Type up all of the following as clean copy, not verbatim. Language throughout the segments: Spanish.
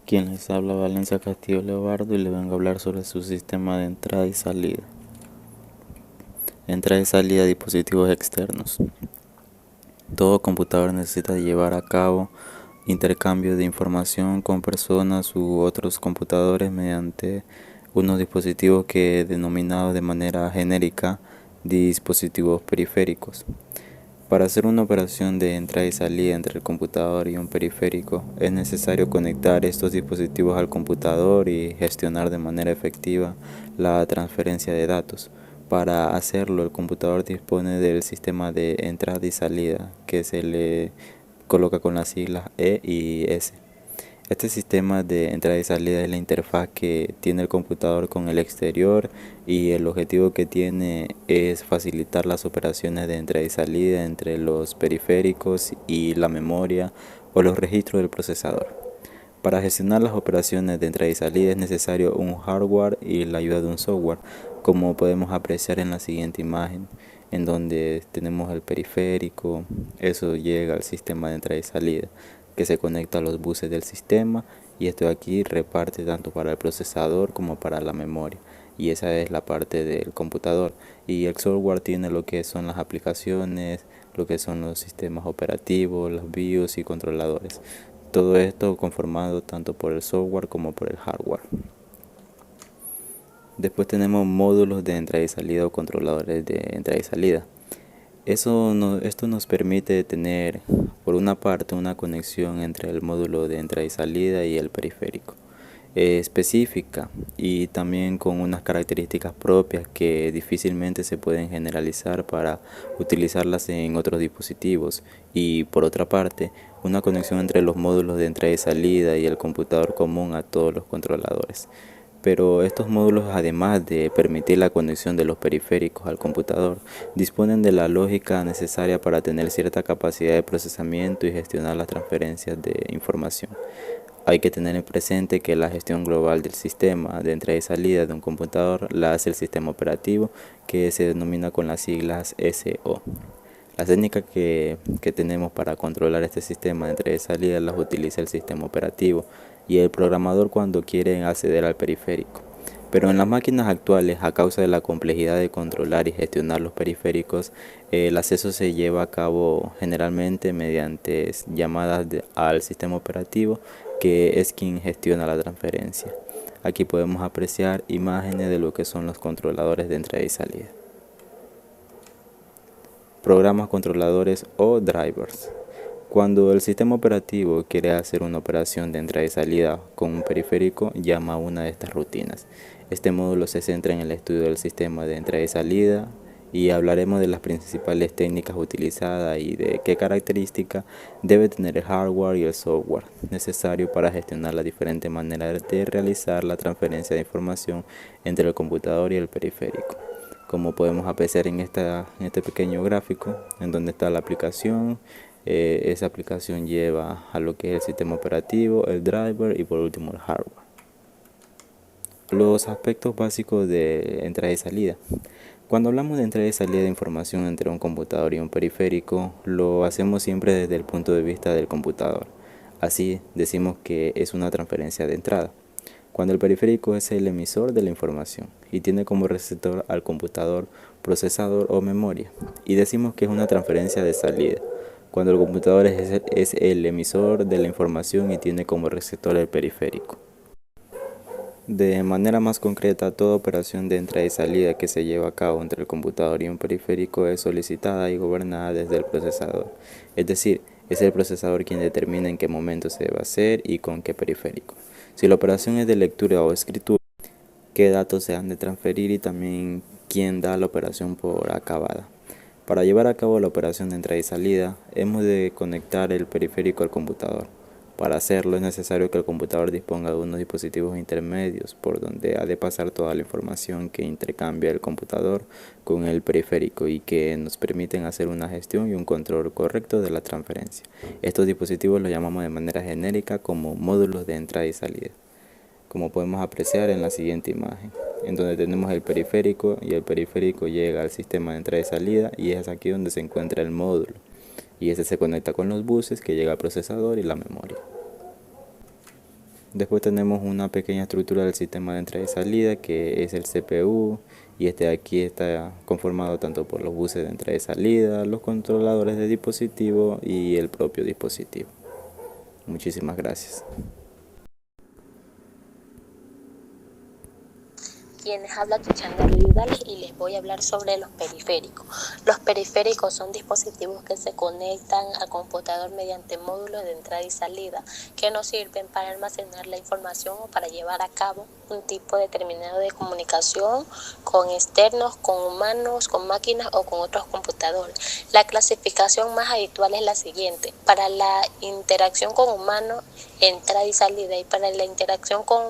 Quien les habla Valencia Castillo Leobardo y le vengo a hablar sobre su sistema de entrada y salida. Entrada y salida de dispositivos externos. Todo computador necesita llevar a cabo intercambio de información con personas u otros computadores mediante unos dispositivos que denominados de manera genérica dispositivos periféricos. Para hacer una operación de entrada y salida entre el computador y un periférico, es necesario conectar estos dispositivos al computador y gestionar de manera efectiva la transferencia de datos. Para hacerlo, el computador dispone del sistema de entrada y salida, que se le coloca con las siglas E y S. Este sistema de entrada y salida es la interfaz que tiene el computador con el exterior y el objetivo que tiene es facilitar las operaciones de entrada y salida entre los periféricos y la memoria o los registros del procesador. Para gestionar las operaciones de entrada y salida es necesario un hardware y la ayuda de un software, como podemos apreciar en la siguiente imagen, en donde tenemos el periférico. Eso llega al sistema de entrada y salida, que se conecta a los buses del sistema, y esto de aquí reparte tanto para el procesador como para la memoria, y esa es la parte del computador. Y el software tiene lo que son las aplicaciones, lo que son los sistemas operativos, los BIOS y controladores. Todo esto conformado tanto por el software como por el hardware. Después tenemos módulos de entrada y salida o controladores de entrada y salida. Esto nos permite tener, por una parte, una conexión entre el módulo de entrada y salida y el periférico, específica y también con unas características propias que difícilmente se pueden generalizar para utilizarlas en otros dispositivos. Y por otra parte, una conexión entre los módulos de entrada y salida y el computador común a todos los controladores. Pero estos módulos, además de permitir la conexión de los periféricos al computador, disponen de la lógica necesaria para tener cierta capacidad de procesamiento y gestionar las transferencias de información. Hay que tener en presente que la gestión global del sistema de entrada y salida de un computador la hace el sistema operativo, que se denomina con las siglas SO. Las técnicas que tenemos para controlar este sistema de entrada y salida las utiliza el sistema operativo y el programador cuando quiere acceder al periférico. Pero en las máquinas actuales, a causa de la complejidad de controlar y gestionar los periféricos, el acceso se lleva a cabo generalmente mediante llamadas al sistema operativo, que es quien gestiona la transferencia. Aquí podemos apreciar imágenes de lo que son los controladores de entrada y salida. Programas controladores o drivers. Cuando el sistema operativo quiere hacer una operación de entrada y salida con un periférico, llama a una de estas rutinas. Este módulo se centra en el estudio del sistema de entrada y salida, y hablaremos de las principales técnicas utilizadas y de qué características debe tener el hardware y el software necesario para gestionar las diferentes maneras de realizar la transferencia de información entre el computador y el periférico. Como podemos apreciar en este pequeño gráfico, en donde está la aplicación. Esa aplicación lleva a lo que es el sistema operativo, el driver y por último el hardware. Los aspectos básicos de entrada y salida. Cuando hablamos de entrada y salida de información entre un computador y un periférico, lo hacemos siempre desde el punto de vista del computador. Así decimos que es una transferencia de entrada, cuando el periférico es el emisor de la información y tiene como receptor al computador, procesador o memoria. Y decimos que es una transferencia de salida, cuando el computador es el emisor de la información y tiene como receptor el periférico. De manera más concreta, toda operación de entrada y salida que se lleva a cabo entre el computador y un periférico es solicitada y gobernada desde el procesador. Es decir, es el procesador quien determina en qué momento se debe hacer y con qué periférico. Si la operación es de lectura o escritura, qué datos se han de transferir y también quién da la operación por acabada. Para llevar a cabo la operación de entrada y salida, hemos de conectar el periférico al computador. Para hacerlo es necesario que el computador disponga de unos dispositivos intermedios por donde ha de pasar toda la información que intercambia el computador con el periférico y que nos permiten hacer una gestión y un control correcto de la transferencia. Estos dispositivos los llamamos de manera genérica como módulos de entrada y salida, como podemos apreciar en la siguiente imagen, en donde tenemos el periférico y el periférico llega al sistema de entrada y salida, y es aquí donde se encuentra el módulo, y este se conecta con los buses que llega al procesador y la memoria. Después tenemos una pequeña estructura del sistema de entrada y salida que es el CPU, y este de aquí está conformado tanto por los buses de entrada y salida, los controladores de dispositivo y el propio dispositivo. Muchísimas gracias. Quienes habla Tuchanga Rivales y les voy a hablar sobre los periféricos. Los periféricos son dispositivos que se conectan al computador mediante módulos de entrada y salida que nos sirven para almacenar la información o para llevar a cabo un tipo determinado de comunicación con externos, con humanos, con máquinas o con otros computadores. La clasificación más habitual es la siguiente: para la interacción con humanos, entrada y salida, y para la interacción con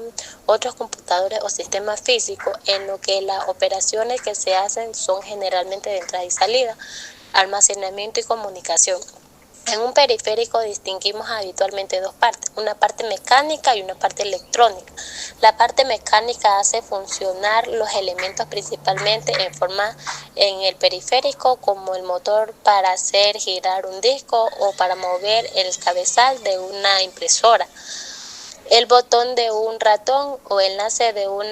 otros computadores o sistemas físicos, en lo que las operaciones que se hacen son generalmente de entrada y salida, almacenamiento y comunicación. En un periférico distinguimos habitualmente dos partes, una parte mecánica y una parte electrónica. La parte mecánica hace funcionar los elementos principalmente en el periférico, como el motor para hacer girar un disco o para mover el cabezal de una impresora, el botón de un ratón o enlace de un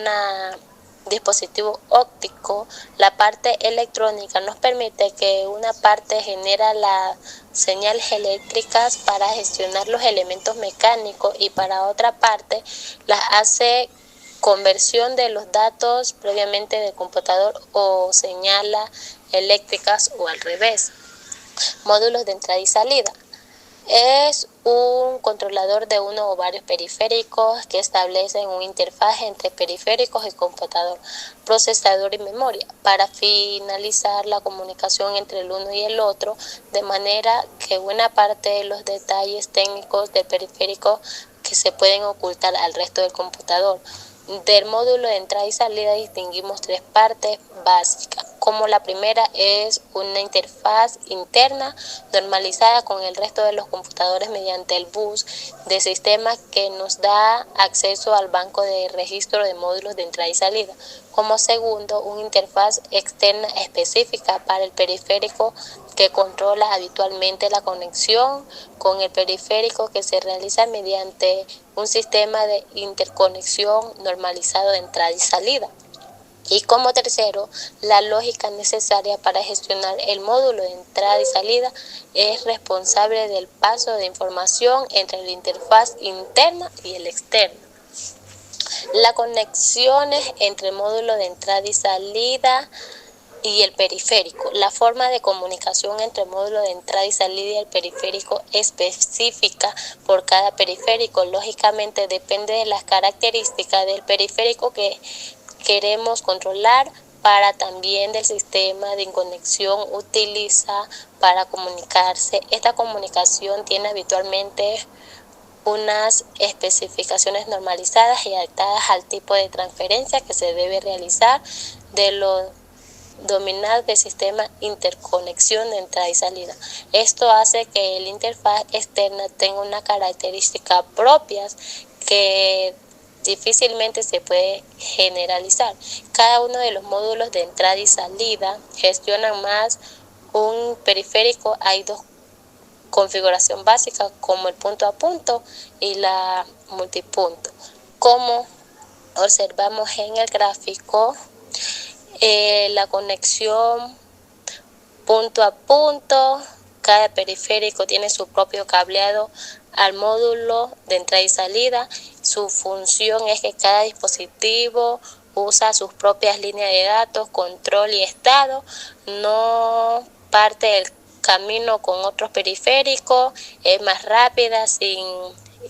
dispositivo óptico. La parte electrónica nos permite que una parte genera las señales eléctricas para gestionar los elementos mecánicos, y para otra parte las hace conversión de los datos previamente del computador o señala eléctricas, o al revés. Módulos de entrada y salida. Es un controlador de uno o varios periféricos que establecen una interfaz entre periféricos y computador, procesador y memoria para finalizar la comunicación entre el uno y el otro, de manera que buena parte de los detalles técnicos del periférico que se pueden ocultar al resto del computador. Del módulo de entrada y salida distinguimos tres partes básicas, como la primera es una interfaz interna normalizada con el resto de los computadores mediante el bus de sistema que nos da acceso al banco de registro de módulos de entrada y salida. Como segundo, una interfaz externa específica para el periférico que controla habitualmente la conexión con el periférico, que se realiza mediante un sistema de interconexión normalizado de entrada y salida. Y como tercero, la lógica necesaria para gestionar el módulo de entrada y salida es responsable del paso de información entre la interfaz interna y el externo. Las conexiones entre el módulo de entrada y salida y el periférico. La forma de comunicación entre el módulo de entrada y salida y el periférico específica por cada periférico. Lógicamente depende de las características del periférico que queremos controlar, para también del sistema de conexión utiliza para comunicarse. Esta comunicación tiene habitualmente unas especificaciones normalizadas y adaptadas al tipo de transferencia que se debe realizar de los dominar del sistema interconexión de entrada y salida. Esto hace que la interfaz externa tenga unas características propias que difícilmente se puede generalizar. Cada uno de los módulos de entrada y salida gestionan más un periférico. Hay dos configuración básica, como el punto a punto y la multipunto. Como observamos en el gráfico, la conexión punto a punto, cada periférico tiene su propio cableado al módulo de entrada y salida. Su función es que cada dispositivo usa sus propias líneas de datos, control y estado, no parte del camino con otros periféricos, es más rápida, sin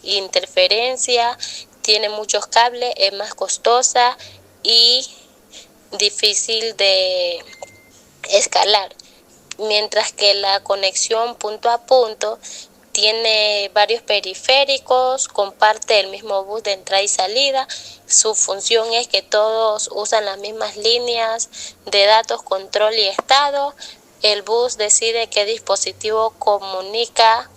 interferencia, tiene muchos cables, es más costosa y difícil de escalar, mientras que la conexión punto a punto tiene varios periféricos, comparte el mismo bus de entrada y salida. Su función es que todos usan las mismas líneas de datos, control y estado. El bus decide qué dispositivo comunica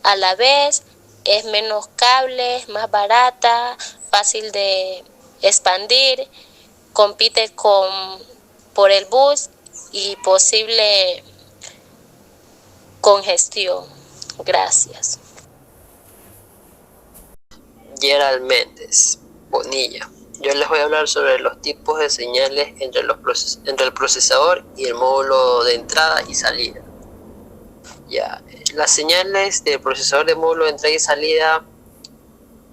a la vez, es menos cables, más barata, fácil de expandir, compite por el bus y posible congestión. Gracias. Gerald Méndez Bonilla. Yo les voy a hablar sobre los tipos de señales entre el procesador y el módulo de entrada y salida. Las señales del procesador de módulo de entrada y salida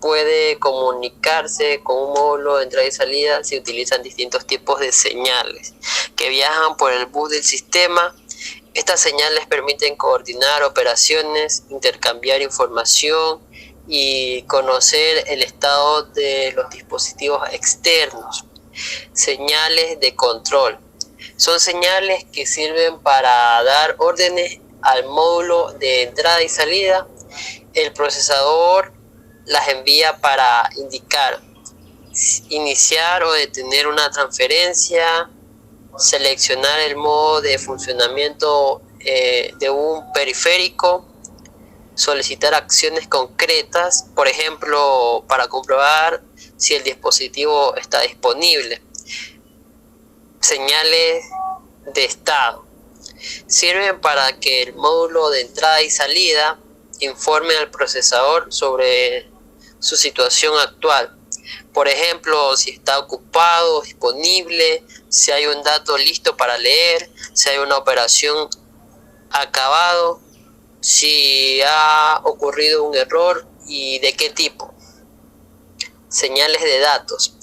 puede comunicarse con un módulo de entrada y salida si utilizan distintos tipos de señales que viajan por el bus del sistema. Estas señales permiten coordinar operaciones, intercambiar información y conocer el estado de los dispositivos externos. Señales de control. Son señales que sirven para dar órdenes al módulo de entrada y salida. El procesador las envía para indicar, iniciar o detener una transferencia, seleccionar el modo de funcionamiento de un periférico, solicitar acciones concretas, por ejemplo, para comprobar si el dispositivo está disponible. Señales de estado. Sirven para que el módulo de entrada y salida informe al procesador sobre su situación actual. Por ejemplo, si está ocupado, disponible, si hay un dato listo para leer, si hay una operación acabado, si ha ocurrido un error y de qué tipo. Señales de datos.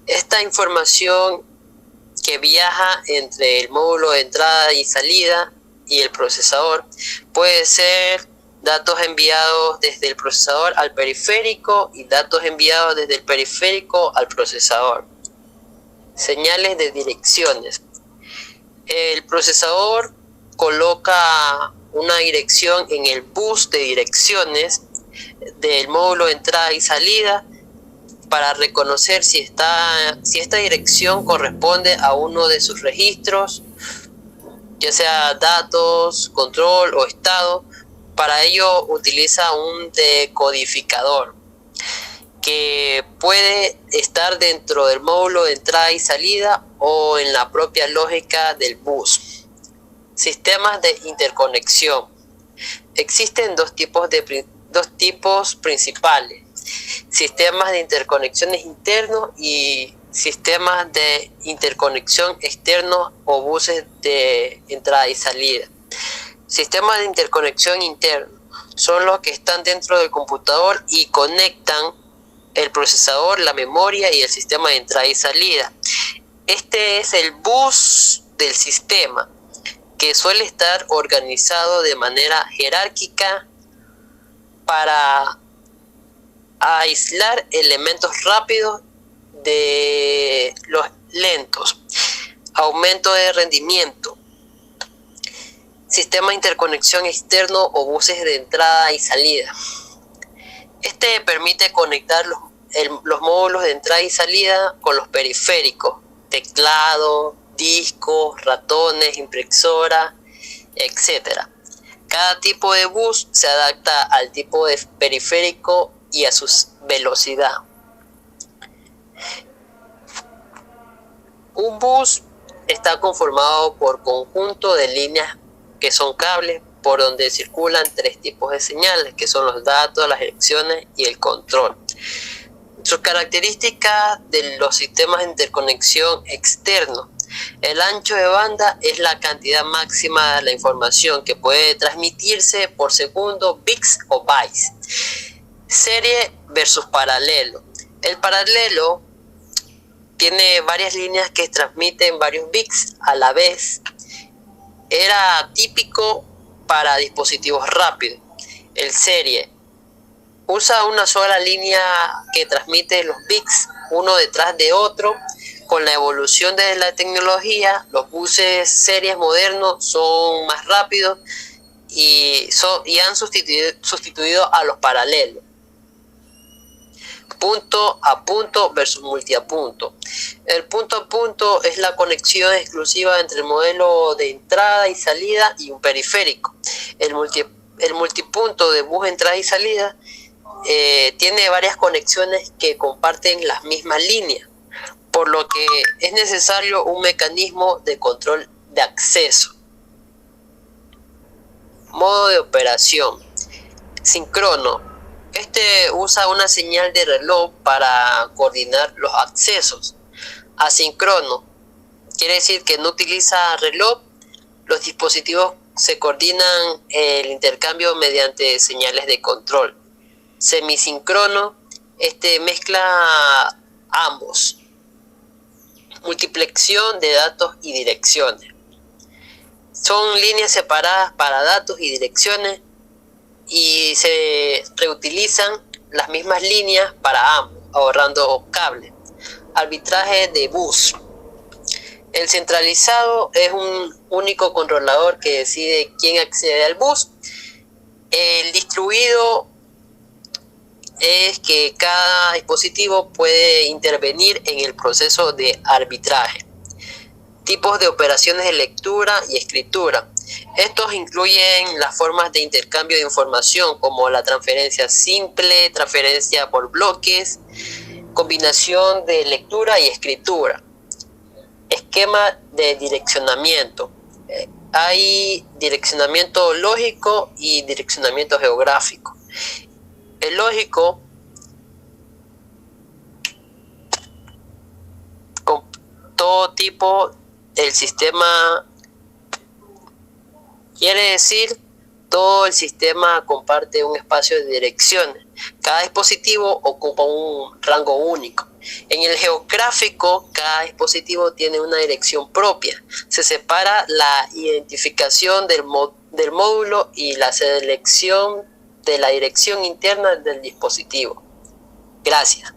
Esta información que viaja entre el módulo de entrada y salida y el procesador puede ser datos enviados desde el procesador al periférico y datos enviados desde el periférico al procesador. Señales de direcciones. El procesador coloca una dirección en el bus de direcciones del módulo de entrada y salida para reconocer si esta dirección corresponde a uno de sus registros, ya sea datos, control o estado. Para ello utiliza un decodificador que puede estar dentro del módulo de entrada y salida o en la propia lógica del bus. Sistemas de interconexión. Existen dos tipos principales: sistemas de interconexiones internos y sistemas de interconexión externos o buses de entrada y salida. Sistemas de interconexión internos son los que están dentro del computador y conectan el procesador, la memoria y el sistema de entrada y salida. Este es el bus del sistema, que suele estar organizado de manera jerárquica para aislar elementos rápidos de los lentos. Aumento de rendimiento. Sistema de interconexión externo o buses de entrada y salida. Este permite conectar los módulos de entrada y salida con los periféricos, teclado, discos, ratones, impresora, etc. Cada tipo de bus se adapta al tipo de periférico y a su velocidad. Un bus está conformado por conjunto de líneas que son cables por donde circulan tres tipos de señales, que son los datos, las direcciones y el control. Sus características de los sistemas de interconexión externos. El ancho de banda es la cantidad máxima de la información que puede transmitirse por segundo, bits o bytes. Serie versus paralelo. El paralelo tiene varias líneas que transmiten varios bits a la vez. Era típico para dispositivos rápidos. El serie usa una sola línea que transmite los bits uno detrás de otro. Con la evolución de la tecnología, los buses series modernos son más rápidos y han sustituido a los paralelos. Punto a punto versus multiapunto. El punto a punto es la conexión exclusiva entre el modelo de entrada y salida y un periférico. El multipunto de bus entrada y salida tiene varias conexiones que comparten las mismas líneas, por lo que es necesario un mecanismo de control de acceso. Modo de operación: sincrono. Este usa una señal de reloj para coordinar los accesos. Asíncrono quiere decir que no utiliza reloj. Los dispositivos se coordinan el intercambio mediante señales de control. Semisincrono, mezcla ambos. Multiplexión de datos y direcciones. Son líneas separadas para datos y direcciones y se reutilizan las mismas líneas para ambos, ahorrando cables. Arbitraje de bus. El centralizado es un único controlador que decide quién accede al bus. El distribuido es que cada dispositivo puede intervenir en el proceso de arbitraje. Tipos de operaciones de lectura y escritura. Estos incluyen las formas de intercambio de información como la transferencia simple, transferencia por bloques, combinación de lectura y escritura. Esquema de direccionamiento. Hay direccionamiento lógico y direccionamiento geográfico. El lógico, con todo tipo del sistema, quiere decir todo el sistema comparte un espacio de direcciones. Cada dispositivo ocupa un rango único. En el geográfico, cada dispositivo tiene una dirección propia. Se separa la identificación del módulo y la selección de la dirección interna del dispositivo. Gracias.